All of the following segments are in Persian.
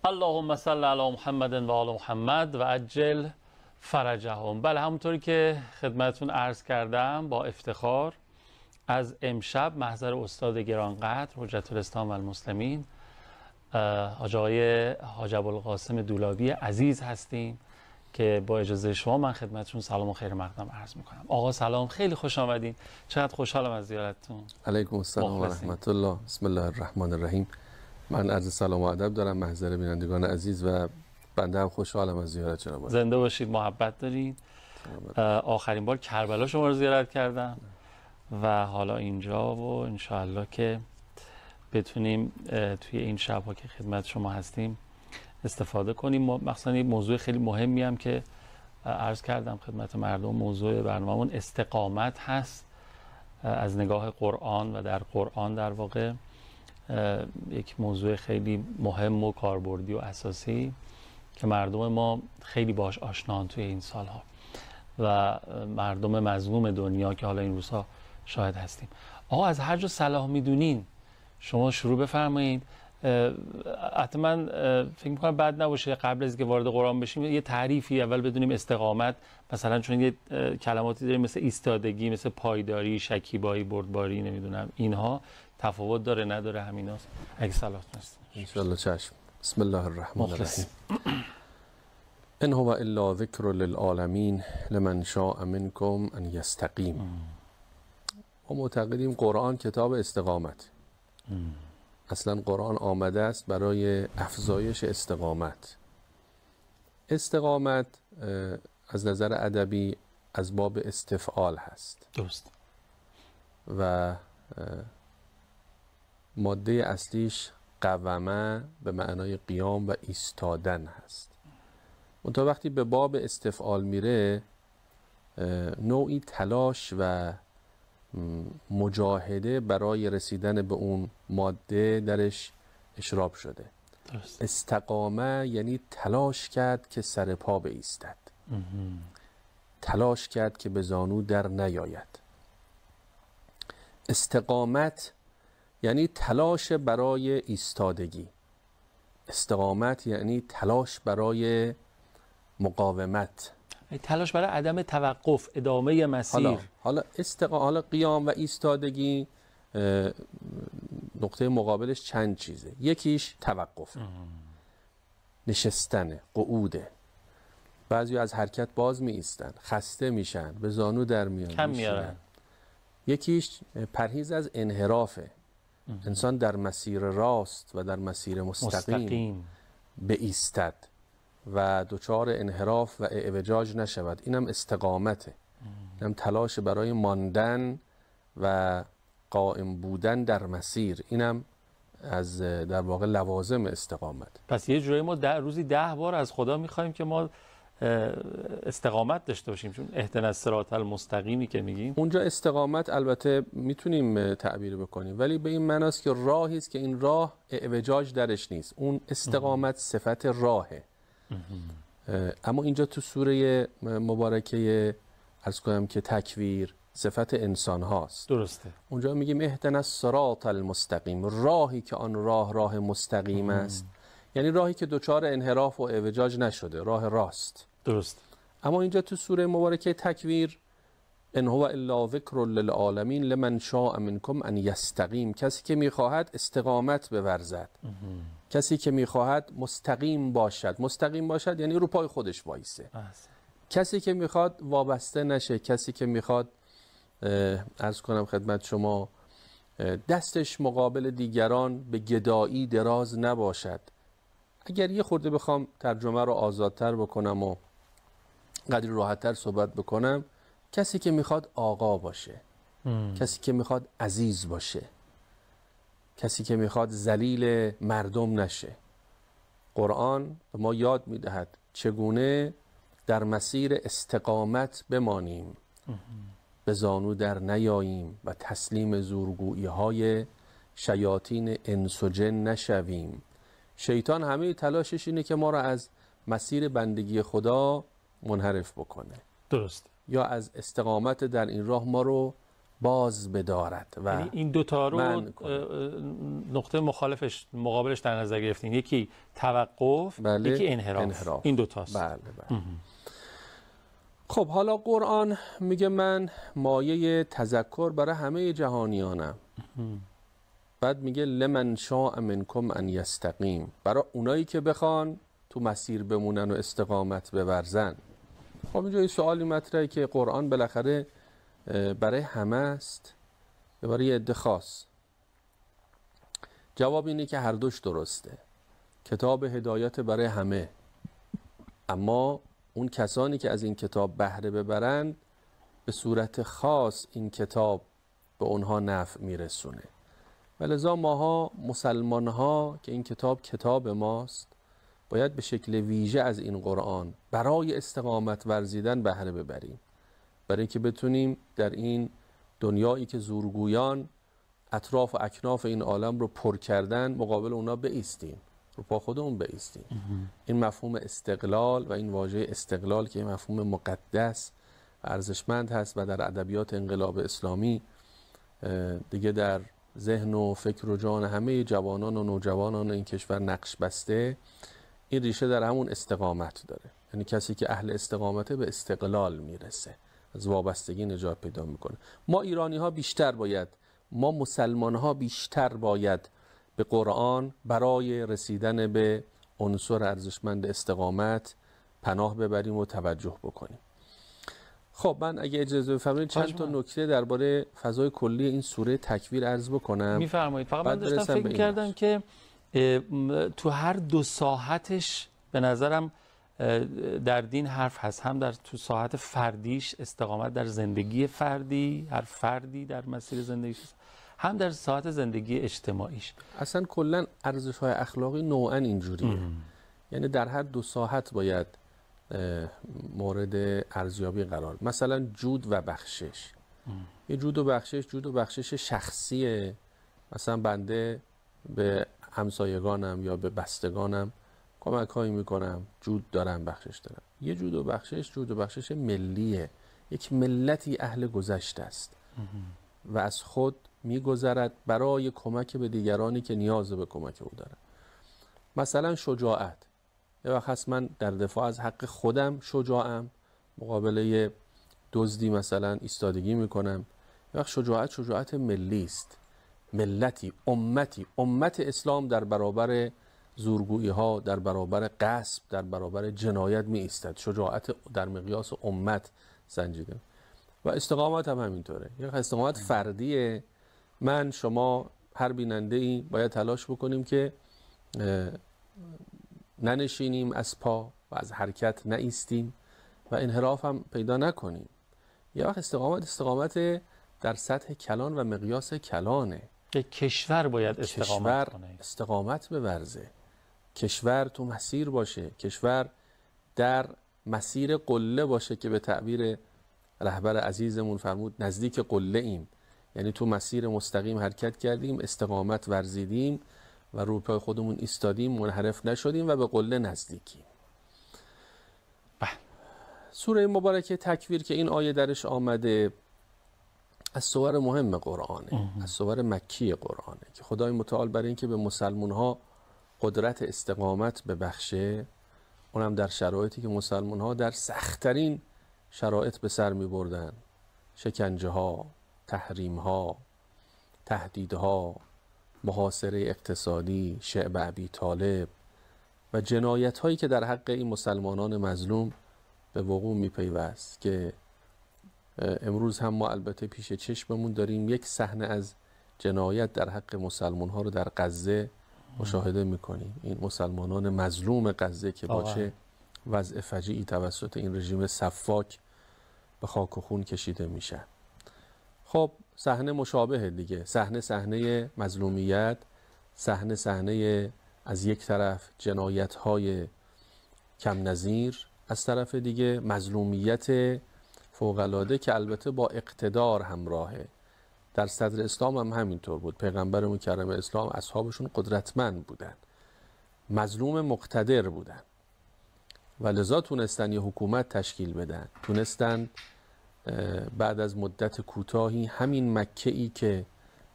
اللهم صل علی محمد و آل محمد و عجل فرجهم. بله، همونطوری که خدمتتون عرض کردم با افتخار از امشب محضر استاد گرانقدر حجت الاسلام و المسلمین حاج آقای حاج ابوالقاسم دولابی عزیز هستیم که با اجازه شما من خدمتتون سلام و خیر مقدم عرض میکنم. آقا سلام، خیلی خوش آمدین. چقدر خوشحالم از زیارتتون. علیکم السلام و رحمت الله. بسم الله الرحمن الرحیم. من عرض سلام و ادب دارم محضر بینندگان عزیز و بنده هم خوشحالم از زیارت جناب. زنده باشید، محبت دارید. آخرین بار کربلا شما رو زیارت کردم و حالا اینجا و انشاءالله که بتونیم توی این شب‌ها که خدمت شما هستیم استفاده کنیم. مثلا این موضوع خیلی مهمی هم که عرض کردم خدمت مردم، موضوع برنامه‌مون استقامت هست از نگاه قرآن و در قرآن در واقع یک موضوع خیلی مهم و کاربردی و اساسی که مردم ما خیلی باش آشنان توی این سالها و مردم مظلوم دنیا که حالا این روزها شاهد هستیم. آقا از هر جا صلاح میدونین شما شروع بفرمایید. حتما فکر می‌کنم بد نباشه قبل از که وارد قرآن بشیم یه تعریفی اول بدونیم استقامت، مثلا چون یه کلماتی داریم مثل ایستادگی، مثل پایداری، شکیبایی، بردباری، نمیدونم اینها تفاوت داره نداره، همیناست. اگه صلاحتون هست ان شاء الله. چشم. بسم الله الرحمن الرحیم. ان هو الا ذکر للعالمین لمن شاء منکم ان یستقیم. ما معتقدیم قرآن کتاب استقامت. اصلا قرآن آمده است برای افزایش استقامت. استقامت از نظر ادبی از باب استفعال هست. درست. و ماده اصلیش قومه به معنای قیام و ایستادن هست. منتها وقتی به باب استفعال میره نوعی تلاش و مجاهده برای رسیدن به اون ماده درش اشراب شده. درست. استقامه یعنی تلاش کرد که سر پا بایستد، تلاش کرد که به زانو در نیاید. استقامت یعنی تلاش برای ایستادگی. استقامت یعنی تلاش برای مقاومت، تلاش برای عدم توقف، ادامه مسیر. حالا قیام و ایستادگی نقطه مقابلش چند چیزه. یکیش توقف، نشستن، قعوده. بعضی از حرکت باز می ایستن، خسته میشن، به زانو در میان، کم میارن. یکیش پرهیز از انحرافه. انسان در مسیر راست و در مسیر مستقیم بایستد و دچار انحراف و اعوجاج نشود. اینم استقامته. اینم تلاش برای ماندن و قائم بودن در مسیر. اینم از در واقع لوازم استقامت. پس یه جوری ما روزی 10 بار از خدا میخوایم که ما استقامت داشته باشیم، چون اهدنا الصراط المستقیمی که میگیم اونجا استقامت البته میتونیم تعبیر بکنیم، ولی به این معناست که راهی است که این راه اعوجاج درش نیست. اون استقامت صفت راهه. اما اینجا تو سوره مبارکه عرض کنم که تکویر صفت انسان هاست. درسته. اونجا میگیم اهدنا الصراط المستقیم، راهی که آن راه مستقیم است، یعنی راهی که دچار انحراف و اعوجاج نشده، راه راست. درست. اما اینجا تو سوره مبارکه تکویر ان هو الا ذکر للعالمین لمن شاء منکم ان یستقیم، کسی که میخواهد استقامت بورزد، کسی که میخواهد مستقیم باشد. مستقیم باشد یعنی رو پای خودش وایسه. کسی که میخواد وابسته نشه، کسی که میخواد عرض کنم خدمت شما دستش مقابل دیگران به گدایی دراز نباشد. اگر یه خورده بخوام ترجمه رو آزادتر بکنم و قدری راحتتر صحبت بکنم، کسی که میخواد آقا باشه، کسی که میخواد عزیز باشه، کسی که میخواد ذلیل مردم نشه. قرآن به ما یاد میدهد چگونه در مسیر استقامت بمانیم، به زانو در نیاییم و تسلیم زورگویی های شیاطین انس و جن نشویم. شیطان همه تلاشش اینه که ما را از مسیر بندگی خدا منحرف بکنه. درست. یا از استقامت در این راه ما رو باز بدارد. و یعنی این دوتا رو نقطه مقابلش در نظر گرفتین، یکی توقف، بله. یکی انحراف. این دوتاست. بله بله. خب حالا قرآن میگه من مایه تذکر برای همه جهانیانم. بعد میگه لمن شاء منکم ان یستقیم، برای اونایی که بخوان تو مسیر بمونن و استقامت بورزن. خب اینجا یه سوالی مطرحه که قرآن بالاخره برای همه است یا برای یه عده خاص؟ جواب اینه که هر دوش درسته. کتاب هدایت برای همه، اما اون کسانی که از این کتاب بهره ببرند به صورت خاص این کتاب به اونها نفع میرسونه. ولذا ماها مسلمان ها که این کتاب ماست باید به شکل ویژه از این قرآن برای استقامت ورزیدن بهره ببریم، برای اینکه بتونیم در این دنیایی که زورگویان اطراف و اکناف این عالم رو پر کردن مقابل اونا بایستیم، رو پا خودمون بایستیم. این مفهوم استقلال و این واژه استقلال که مفهوم مقدس ارزشمند هست و در ادبیات انقلاب اسلامی دیگه در ذهن و فکر و جان همه جوانان و نوجوانان این کشور نقش بسته، این ریشه در همون استقامت داره. یعنی کسی که اهل استقامته به استقلال میرسه، از وابستگی نجات پیدا میکنه. ما ایرانی ها بیشتر باید، ما مسلمان ها بیشتر باید به قرآن برای رسیدن به عنصر ارزشمند استقامت پناه ببریم و توجه بکنیم. خب من اگه اجازه بفرمایید چند تا نکته درباره فضای کلی این سوره تکویر عرض بکنم. میفرمایید. فقط من داشتم فکر می‌کردم که تو هر دو ساحتش به نظرم در دین حرف هست، هم در تو ساحت فردیش استقامت در زندگی فردی، هر فردی در مسیر زندگیش، هم در ساحت زندگی اجتماعیش. اصلا کلا ارزش‌های اخلاقی نوعاً اینجوریه. یعنی در هر دو ساحت باید مورد ارزیابی قرار. مثلا جود و بخشش. یه جود و بخشش شخصیه. مثلا بنده به همسایگانم یا به بستگانم کمک هایی میکنم، جود دارم، بخشش دارم. یه جود و بخشش ملیه. یک ملتی اهل گذشته است و از خود میگذرد برای کمک به دیگرانی که نیاز به کمک او دارن. مثلا شجاعت. یه وقت هست من در دفاع از حق خودم شجاعم، مقابله دزدی مثلا ایستادگی میکنم. یه وقت شجاعت ملی است. ملتی، امت اسلام در برابر زورگویی ها، در برابر غصب، در برابر جنایت می ایستد. شجاعت در مقیاس امت سنجیده. و استقامت هم همینطوره. یه استقامت فردیه. من، شما، هر بیننده ای باید تلاش بکنیم که ننشینیم از پا و از حرکت نایستیم و انحراف هم پیدا نکنیم. یه وقت استقامت در سطح کلان و مقیاس کلانه. که کشور باید استقامت کنه، استقامت بورزه، کشور تو مسیر باشه، کشور در مسیر قله باشه که به تعبیر رهبر عزیزمون فرمود نزدیک قله ایم. یعنی تو مسیر مستقیم حرکت کردیم، استقامت ورزیدیم و رو پای خودمون ایستادیم، منحرف نشدیم و به قله نزدیکیم. سوره مبارکه تکویر که این آیه درش آمده از سور مهم قرآنه، از سور مکی قرآنه که خدای متعال برای اینکه به مسلمان ها قدرت استقامت ببخشه، اونم در شرایطی که مسلمان ها در سخت‌ترین شرایط به سر می بردن، شکنجه ها، تحریم ها، تهدیدها، محاصره اقتصادی، شعب ابی طالب و جنایت هایی که در حق این مسلمانان مظلوم به وقوع می پیوست که امروز هم ما البته پیش چشممون داریم یک صحنه از جنایت در حق مسلمان ها رو در غزه مشاهده میکنیم. این مسلمانان مظلوم غزه که با چه وضع فجیعی توسط این رژیم سفاک به خاک و خون کشیده میشن. خب صحنه مشابه دیگه، صحنه مظلومیت، صحنه از یک طرف جنایت های کم نظیر، از طرف دیگه مظلومیت فوق‌العاده که البته با اقتدار همراهه. در صدر اسلام هم همینطور بود. پیغمبر مکرم اسلام اصحابشون قدرتمند بودن، مظلوم مقتدر بودن و لذا تونستن یه حکومت تشکیل بدن، تونستن بعد از مدت کوتاهی همین مکه‌ای که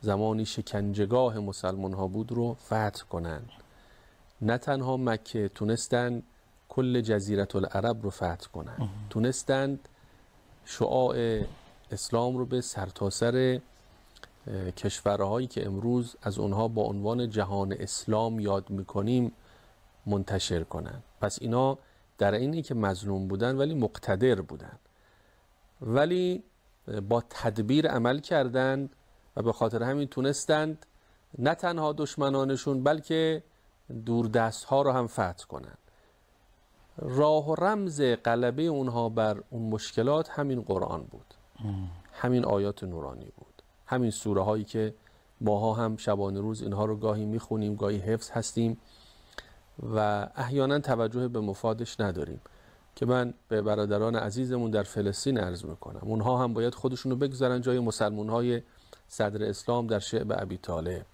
زمانی شکنجهگاه مسلمان ها بود رو فتح کنند. نه تنها مکه، تونستن کل جزیره العرب رو فتح کنند. تونستند شعاع اسلام رو به سرتاسر کشورهایی که امروز از اونها با عنوان جهان اسلام یاد میکنیم منتشر کنند. پس اینا در اینی که مظلوم بودن ولی مقتدر بودن، ولی با تدبیر عمل کردند و به خاطر همین تونستند نه تنها دشمنانشون بلکه دوردست ها رو هم فتح کنند. راه و رمز غلبه اونها بر اون مشکلات همین قرآن بود، همین آیات نورانی بود، همین سوره هایی که ماها هم شبانه روز اینها رو گاهی میخونیم، گاهی حفظ هستیم و احیانا توجه به مفادش نداریم، که من به برادران عزیزمون در فلسطین عرض میکنم اونها هم باید خودشونو بگذارن جای مسلمان های صدر اسلام در شعب ابی طالب.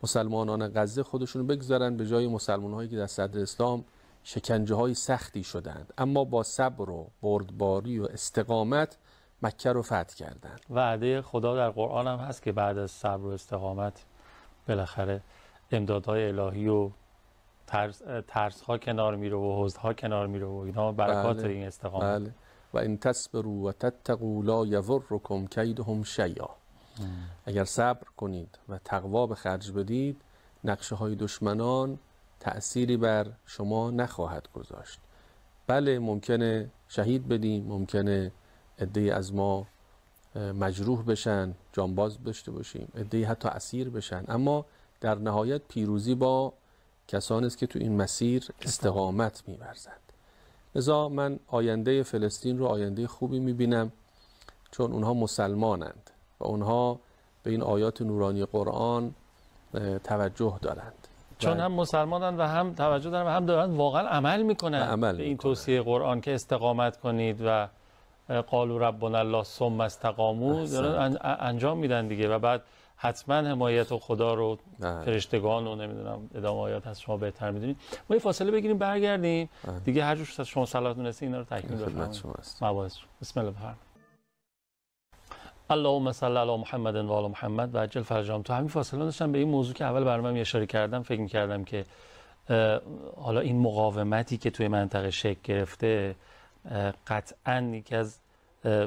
مسلمانان غزه خودشونو بگذارن به جای مسلمان هایی که در صدر اسلام شکنجه های سختی شدند، اما با صبر و بردباری و استقامت مکه رو فتح کردند. وعده خدا در قرآن هم هست که بعد از صبر و استقامت بالاخره امدادهای الهی و ترس ها کنار میره و حزن ها کنار میره و اینا برکات این استقامت. بله. و ان تصبروا و تتقوا لا یضرکم کیدهم شیئا. اگر صبر کنید و تقوا به خرج بدید، نقشه های دشمنان تأثیری بر شما نخواهد گذاشت. بله ممکنه شهید بدیم، ممکنه عده‌ای از ما مجروح بشن، جانباز داشته باشیم، عده‌ای حتی اسیر بشن، اما در نهایت پیروزی با کسانی است که تو این مسیر استقامت می‌ورزند. لذا من آینده فلسطین رو آینده خوبی می‌بینم، چون اونها مسلمانند و اونها به این آیات نورانی قرآن توجه دارند، چون هم مسلمانند و هم توجه دارن و هم دارن واقعا عمل میکنن به این توصیه قرآن که استقامت کنید و قالوا ربنا الله ثم استقاموا، دارن انجام میدن دیگه. و بعد حتما حمایت و خدا رو فرشتگان و نمیدونم ادامه آیات هست، شما بهتر میدونید. ما یه فاصله بگیریم برگردیم دیگه، هر جور شما صلاح دونستی اینا رو تکمیل بفرمایید. مباحث بسم الله بفرمایید. اللهم صل علی محمد و آل محمد و عجل فرجهم. تو همین فاصله داشتم به این موضوع که اول برنامه اشاره کردم فکر می‌کردم که حالا این مقاومتی که توی منطقه شکل گرفته قطعاً یکی از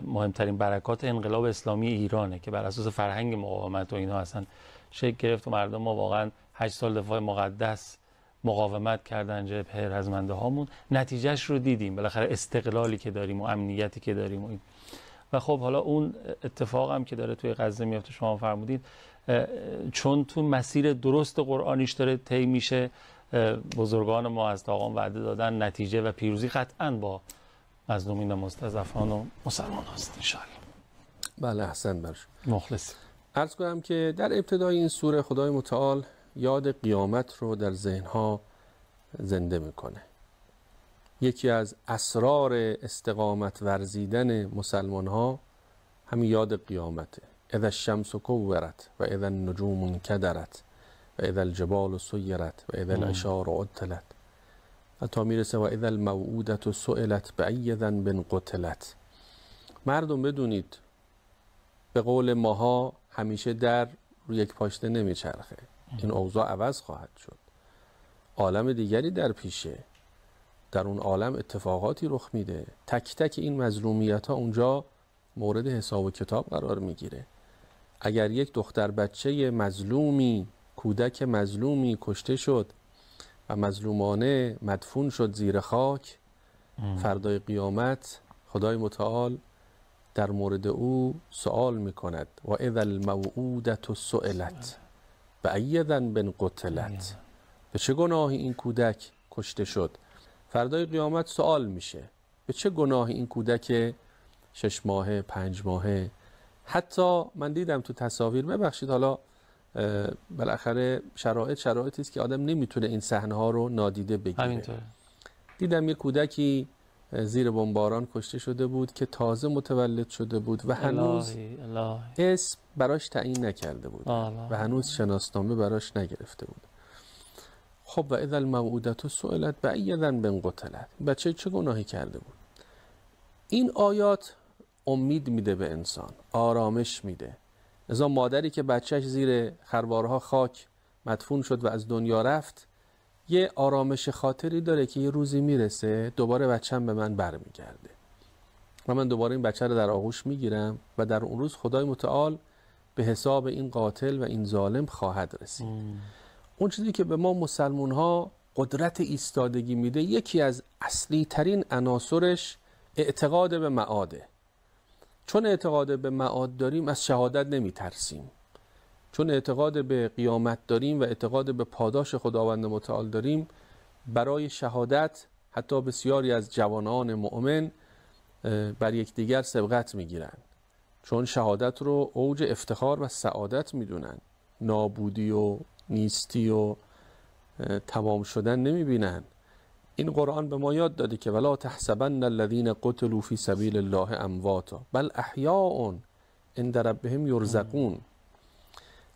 مهمترین برکات انقلاب اسلامی ایرانه که بر اساس فرهنگ مقاومت و اینا اصلا شکل گرفت و مردم ما واقعاً 8 سال دفاع مقدس مقاومت کردن جبهه رزمنده هامون، نتیجهش رو دیدیم، بالاخره استقلالی که داریم و امنیتی که داریم و این. و خب حالا اون اتفاق هم که داره توی غزه میفته شما فرمودید، چون تو مسیر درست قرآنیش داره طی میشه، بزرگان ما از آقام وعده دادن نتیجه و پیروزی قطعاً با مظلومین و مستضعفان و مسلمان هست انشاءالله. بله احسن برش مخلص. عرض کنم که در ابتدای این سوره خدای متعال یاد قیامت رو در ذهنها زنده میکنه. یکی از اسرار استقامت ورزیدن مسلمان ها همین یاد قیامته. اذا الشمس کورت و اذا النجوم انکدرت و اذا الجبال سیرت و اذا العشار عطلت تا میرسه و اذا الموعودة سئلت بأی ذنب قتلت. مردم بدونید به قول ماها همیشه در روی یک پاشنه نمیچرخه، این اوضاع عوض خواهد شد، عالم دیگری در پیشه، در اون عالم اتفاقاتی رخ میده، تک تک این مظلومیت ها اونجا مورد حساب و کتاب قرار میگیره. اگر یک دختر بچه مظلومی، کودک مظلومی کشته شد و مظلومانه مدفون شد زیر خاک، فردای قیامت خدای متعال در مورد او سوال میکند و اذا الموعودة سئلت بأی ذنب قتلت. به چه گناهی این کودک کشته شد؟ فردای قیامت سوال میشه به چه گناهی این کودک 6 ماهه 5 ماهه، حتی من دیدم تو تصاویر، ببخشید حالا بالاخره شرایطی است که آدم نمیتونه این صحنه ها رو نادیده بگیره. همینطوره. دیدم یه کودکی زیر بمباران کشته شده بود که تازه متولد شده بود و هنوز اسم براش تعیین نکرده بود و هنوز شناسنامه براش نگرفته بود. خب و اذا الموعودة سئلت بأی ذنب قتلت، بچه چه گناهی کرده بود؟ این آیات امید میده به انسان، آرامش میده. لذا مادری که بچهش زیر خروارها خاک مدفون شد و از دنیا رفت، یه آرامش خاطری داره که یه روزی میرسه دوباره بچه‌م به من برمیگرده و من دوباره این بچه رو در آغوش میگیرم و در اون روز خدای متعال به حساب این قاتل و این ظالم خواهد رسید. اون چیزی که به ما مسلمون ها قدرت ایستادگی میده، یکی از اصلی ترین عناصرش اعتقاد به معاده. چون اعتقاد به معاد داریم از شهادت نمی ترسیم. چون اعتقاد به قیامت داریم و اعتقاد به پاداش خداوند متعال داریم، برای شهادت حتی بسیاری از جوانان مؤمن بر یکدیگر سبقت میگیرن، چون شهادت رو اوج افتخار و سعادت میدونن. نابودی و نیستی و تمام شدن نمیبینن. این قرآن به ما یاد داده که ولا تحسبن الذین قتلوا فی سبیل الله امواتا بل احیاء عند ربهم یرزقون.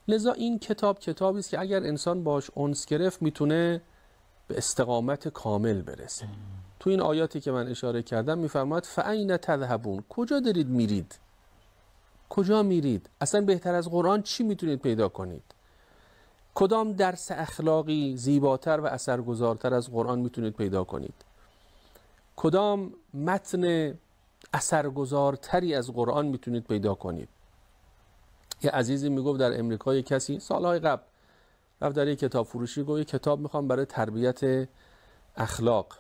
لذا این کتاب کتابی است که اگر انسان باش انس گرفت میتونه به استقامت کامل برسه. تو این آیاتی که من اشاره کردم میفرماید فأین تذهبون، کجا دارید میرید؟ کجا میرید؟ اصلا بهتر از قرآن چی میتونید پیدا کنید؟ کدام درس اخلاقی زیباتر و اثرگذارتر از قرآن میتونید پیدا کنید؟ کدام متن اثرگذارتری از قرآن میتونید پیدا کنید؟ یه عزیزی میگفت در امریکا یه کسی سالهای قبل رفت در یک کتاب فروشی، گفت یه کتاب میخوام برای تربیت اخلاق.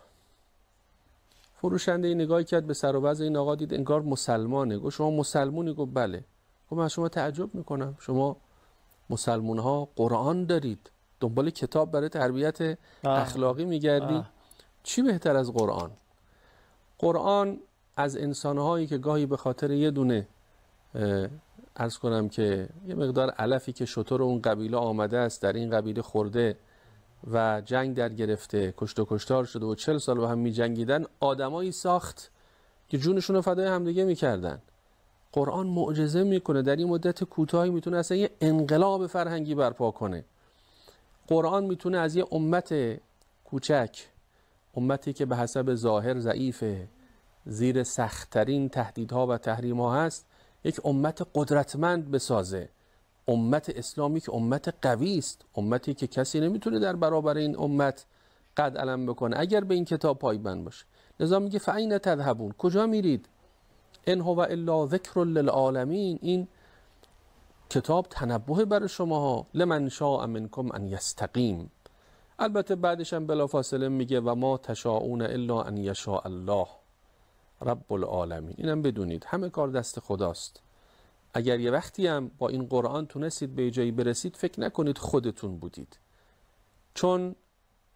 فروشنده نگاهی کرد به سر و وضع این آقا، دید انگار مسلمانه. گفت شما مسلمونی؟ گفت بله. گفت من از شما تعجب میکنم، شما مسلمون ها قرآن دارید، دنبال کتاب برای تربیت اخلاقی میگردید. چی بهتر از قرآن؟ قرآن از انسانهایی که گاهی به خاطر یه دونه عرض کنم که یه مقدار علفی که شتر اون قبیله آمده است در این قبیله خورده و جنگ در گرفته، کشت و کشتار شده و 40 سال با هم می جنگیدن، آدمایی ساخت که جونشون رو فدای همدیگه میکردن. قرآن معجزه میکنه، در این مدت کوتاهی میتونه اصلا یه انقلاب فرهنگی برپا کنه. قرآن میتونه از یه امت کوچک، امتی که به حسب ظاهر ضعیفه، زیر سخت‌ترین تهدیدها و تحریم‌ها هست، یک امت قدرتمند بسازه. امت اسلامی که امت قوی است، امتی که کسی نمیتونه در برابر این امت قد علم بکنه اگر به این کتاب پایبند باشه. لذا میگه فأین تذهبون، کجا میرید؟ ان هو الا ذکر للعالمین، این کتاب تنبه برای شما، لمن شاء منکم ان یستقیم. البته بعدش هم بلافاصله میگه و ما تشاءون الا ان یشاء الله رب العالمین. اینم بدونید همه کار دست خداست. اگر یه وقتی هم با این قرآن تونستید به جایی برسید، فکر نکنید خودتون بودید، چون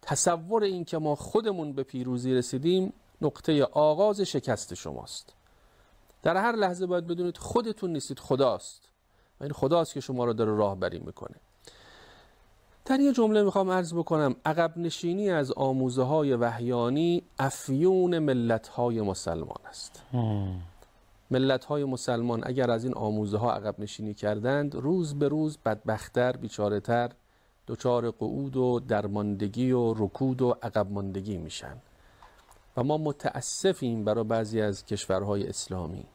تصور این که ما خودمون به پیروزی رسیدیم نقطه آغاز شکست شماست. در هر لحظه باید بدونید خودتون نیستید، خداست و این خداست که شما رو داره راهبری میکنه. در یه جمله میخوام عرض بکنم عقب نشینی از آموزه های وحیانی افیون ملت های مسلمان است. ملت های مسلمان اگر از این آموزه ها عقب نشینی کردند، روز به روز بدبختر، بیچاره‌تر، دچار قعود و درماندگی و رکود و عقب ماندگی میشن. و ما متاسفیم برای بعضی از کشورهای اسلامی،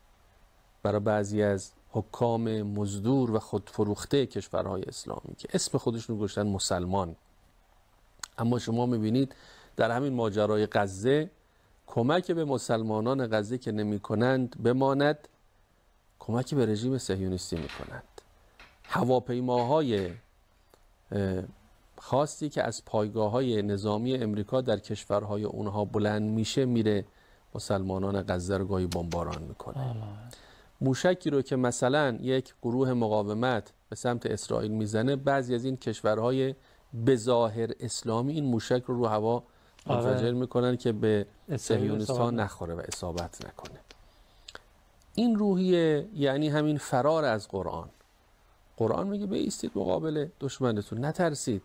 برای بعضی از حکام مزدور و خودفروخته کشورهای اسلامی که اسم خودشون گذاشتن مسلمان. اما شما میبینید در همین ماجرای غزه کمک به مسلمانان غزه که نمی کنند بماند، کمک به رژیم صهیونیستی می کنند. هواپیماهای خاصی که از پایگاه‌های نظامی امریکا در کشورهای اونها بلند میشه، میره مسلمانان غزه رو گاهی بمباران میکنه. موشکی رو که مثلا یک گروه مقاومت به سمت اسرائیل میزنه، بعضی از این کشورهای بظاهر اسلامی این موشک رو هوا منفجر میکنن که به صهیونیست‌ها نخوره و اصابت نکنه. این روحیه یعنی همین فرار از قرآن. قرآن میگه بایستید مقابل دشمنتون، نترسید،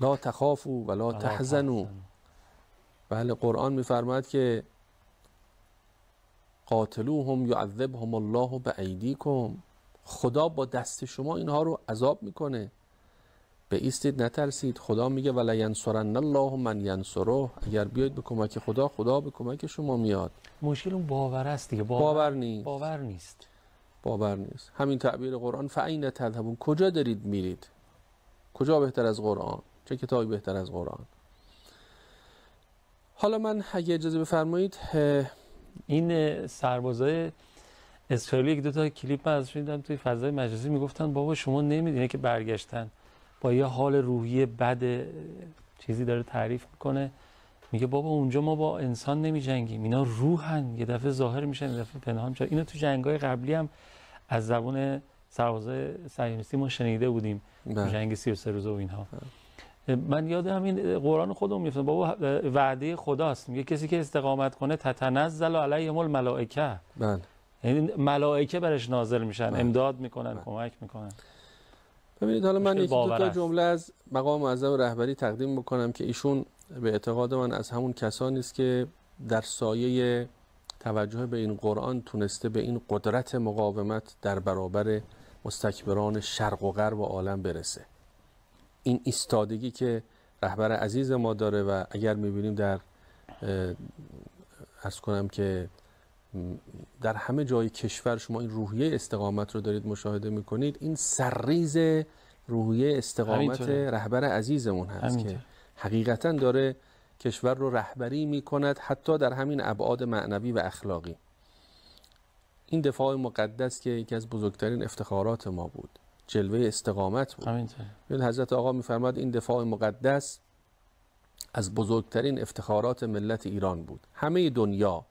لا تخافوا ولا تحزنوا. بله، قرآن میفرماید که قاتلوهم یعذبهم الله بأیدیکم، خدا با دست شما اینها رو عذاب میکنه. بایستید نترسید. خدا میگه ولا ینصرن الله من ینصره، اگر بیاید به کمک خدا، خدا به کمک شما میاد. مشکل اون باور است دیگه. باور نیست. باور نیست. همین تعبیر قرآن فاین تذهبون، کجا دارید میرید؟ کجا بهتر از قرآن؟ چه کتابی بهتر از قرآن؟ حالا من اگه اجازه بفرمایید، این سربازای اسرائیلی یک دو تا کلیپ من ازش دیدم توی فضای مجازی، میگفتن بابا شما نمیدونید که برگشتن با یه حال روحی بد چیزی داره تعریف میکنه، میگه بابا اونجا ما با انسان نمی جنگیم، اینا روحن، یه دفعه ظاهر میشن یه دفعه پنهان میشن. اینو تو جنگ‌های قبلی هم از زبان سربازای صهیونیستی ما شنیده بودیم، جنگ 33 روزه و اینها. من یادم این قرآن خودم میفتم بابا وعده خداست، میگه کسی که استقامت کنه تتنزل علیهم الملائکه، یعنی ملائکه برش نازل میشن، امداد میکنن، کمک میکنن. ببینید حالا من یکی دو تا جمله از مقام معظم رهبری تقدیم بکنم که ایشون به اعتقاد من از همون کسانی است که در سایه توجه به این قرآن تونسته به این قدرت مقاومت در برابر مستکبران شرق و غرب و عالم برسه. این ایستادگی که رهبر عزیز ما داره و اگر میبینیم در عرض کنم که در همه جای کشور شما این روحیه استقامت رو دارید مشاهده میکنید، این سرریز روحیه استقامت رهبر عزیزمون هست که حقیقتا داره کشور رو رهبری میکند، حتی در همین ابعاد معنوی و اخلاقی. این دفاع مقدس که یکی از بزرگترین افتخارات ما بود، جلوه استقامت بود. همینطور حضرت آقا میفرماد این دفاع مقدس از بزرگترین افتخارات ملت ایران بود. همه دنیا،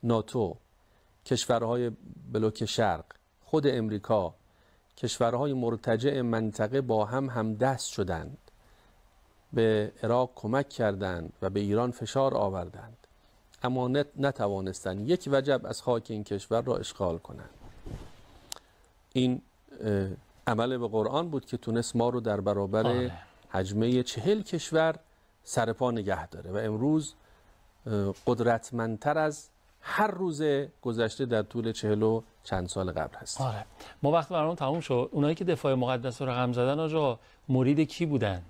ناتو، کشورهای بلوک شرق، خود امریکا، کشورهای مرتجع منطقه با هم همدست شدند، به عراق کمک کردند و به ایران فشار آوردند، اما نتوانستند یک وجب از خاک این کشور را اشغال کنند. این عمل به قرآن بود که تونست ما رو در برابر حجمه 40 کشور سرپا نگه داره و امروز قدرتمندتر از هر روز گذشته در طول 40 و چند سال قبل هست. ما وقت برنامه تموم شد. اونایی که دفاع مقدس رو رقم زدن آجا مرید کی بودن؟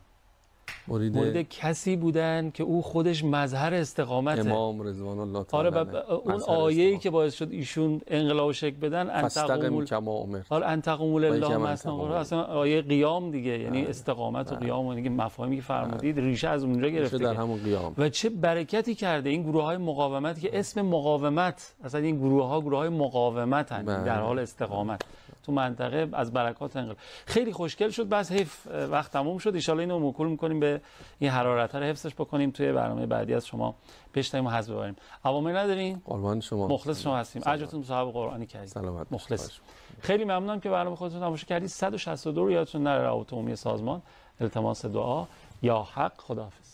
مرید کسی بودن که او خودش مظهر استقامته، امام رضوان الله تعالی. اون آیه‌ای که باعث شد ایشون انقلاب شکل بدن، فاستقم کما امرت، انتقم لله مثلا، اصلا آیه قیام دیگه، یعنی استقامت و قیام و دیگه مفاهیمی که فرمودید ریشه از اونجا گرفته در همون قیام. و چه برکتی کرده این گروه‌های مقاومت که اسم مقاومت، اصلا این گروه‌های مقاومتن در حال استقامت تو منطقه، از برکات انقلاب. خیلی خوشگل شد. بس حیف وقت تموم شد. ان شاءالله اینو موکول می‌کنیم به این حرارت رو حفظش بکنیم، توی برنامه بعدی از شما بشنویم و حذف ببریم. عوامل ندارین؟ قربان شما، مخلص شما هستیم. اجرتون صاحب قرآنی کردید. مخلص. خیلی ممنونم که برنامه خودتون تماشا کردید. 162 رو یادتون نره، روابط عمومی سازمان. التماس دعا. یا حق. خداحافظ.